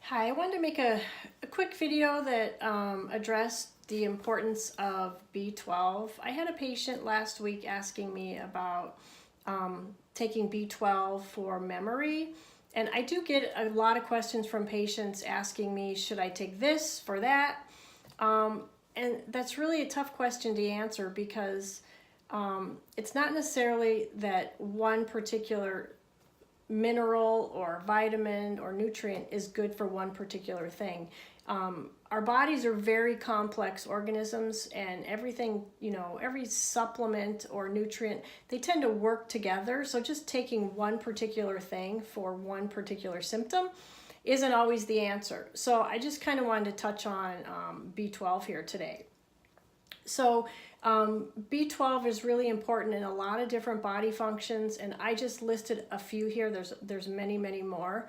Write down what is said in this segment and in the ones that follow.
Hi, I wanted to make a quick video that addressed the importance of B12. I had a patient last week asking me about taking B12 for memory, and I do get a lot of questions from patients asking me, should I take this for that? And that's really a tough question to answer because it's not necessarily that one particular mineral or vitamin or nutrient is good for one particular thing. Our bodies are very complex organisms, and everything, every supplement or nutrient, they tend to work together. So just taking one particular thing for one particular symptom isn't always the answer. So I just kind of wanted to touch on B12 here today. So B12 is really important in a lot of different body functions, and I just listed a few here. There's many, many more.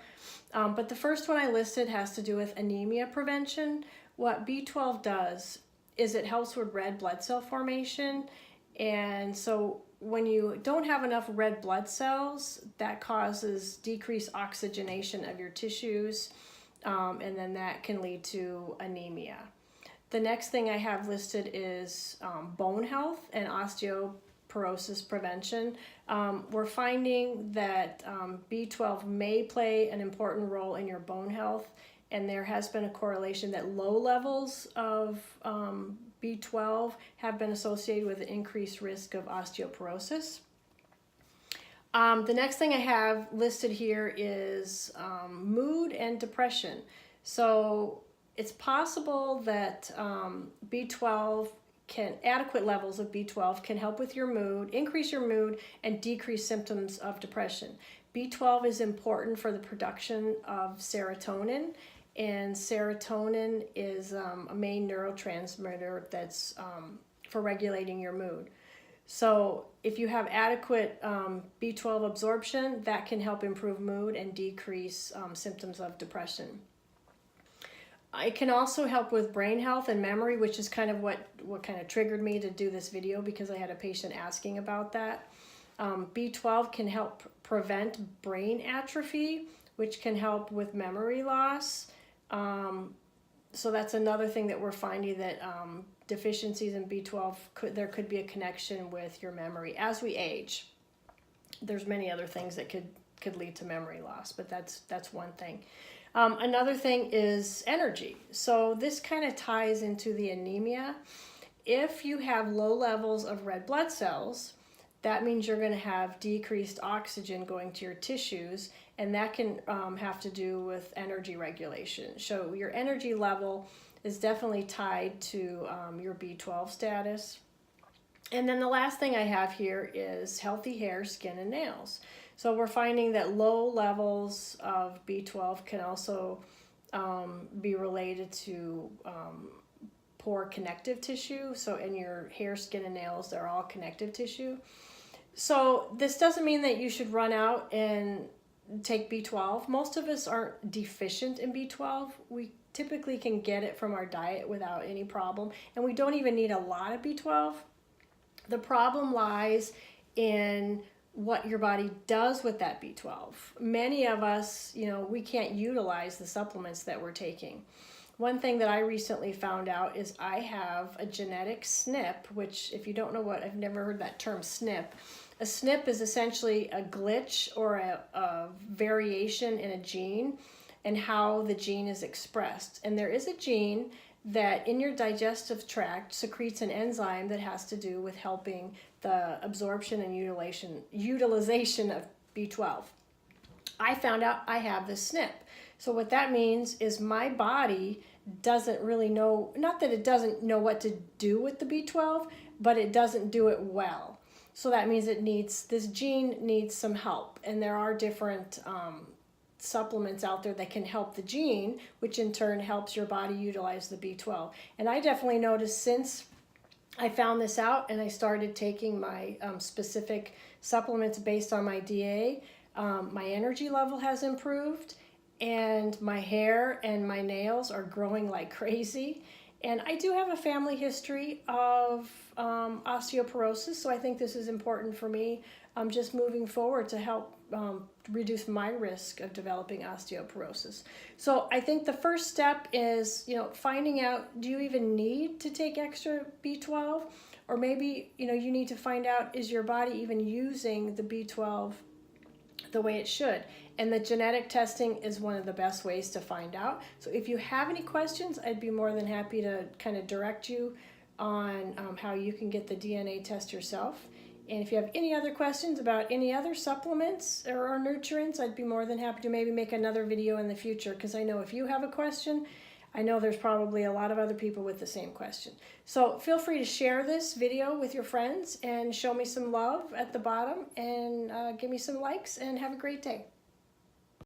But the first one I listed has to do with anemia prevention. What B12 does is it helps with red blood cell formation. And so when you don't have enough red blood cells, that causes decreased oxygenation of your tissues, and then that can lead to anemia. The next thing I have listed is bone health and osteoporosis prevention. We're finding that B12 may play an important role in your bone health, and there has been a correlation that low levels of B12 have been associated with an increased risk of osteoporosis. The next thing I have listed here is mood and depression. So it's possible that adequate levels of B12 can help with your mood, increase your mood, and decrease symptoms of depression. B12 is important for the production of serotonin, and serotonin is a main neurotransmitter that's for regulating your mood. So if you have adequate B12 absorption, that can help improve mood and decrease symptoms of depression. It can also help with brain health and memory, which is kind of what kind of triggered me to do this video, because I had a patient asking about that. B12 can help prevent brain atrophy, which can help with memory loss. So that's another thing that we're finding, that deficiencies in B12, there could be a connection with your memory. As we age, there's many other things that could lead to memory loss, but that's one thing. Another thing is energy. So this kind of ties into the anemia. If you have low levels of red blood cells, that means you're going to have decreased oxygen going to your tissues, and that can have to do with energy regulation. So your energy level is definitely tied to your B12 status. And then the last thing I have here is healthy hair, skin, and nails. So we're finding that low levels of B12 can also be related to poor connective tissue. So in your hair, skin, and nails, they're all connective tissue. So this doesn't mean that you should run out and take B12. Most of us aren't deficient in B12. We typically can get it from our diet without any problem, and we don't even need a lot of B12. The problem lies in what your body does with that B12. Many of us, we can't utilize the supplements that we're taking. One thing that I recently found out is I have a genetic SNP, which, if you don't know I've never heard that term, SNP. A SNP is essentially a glitch or a variation in a gene and how the gene is expressed. And there is a gene that in your digestive tract secretes an enzyme that has to do with helping the absorption and utilization of B12. I found out I have this SNP. So what that means is my body doesn't really know, not that it doesn't know what to do with the B12, but it doesn't do it well. So that means this gene needs some help. And there are different supplements out there that can help the gene, which in turn helps your body utilize the B12. And I definitely noticed since I found this out and I started taking my specific supplements based on my DA, my energy level has improved, and my hair and my nails are growing like crazy. And I do have a family history of osteoporosis, so I think this is important for me just moving forward to help reduce my risk of developing osteoporosis. So I think the first step is, finding out, do you even need to take extra B12? Or maybe, you need to find out, is your body even using the B12 the way it should? And the genetic testing is one of the best ways to find out. So if you have any questions, I'd be more than happy to kind of direct you on how you can get the DNA test yourself. And if you have any other questions about any other supplements or nutrients, I'd be more than happy to maybe make another video in the future, because I know if you have a question, I know there's probably a lot of other people with the same question. So feel free to share this video with your friends and show me some love at the bottom, and give me some likes, and have a great day.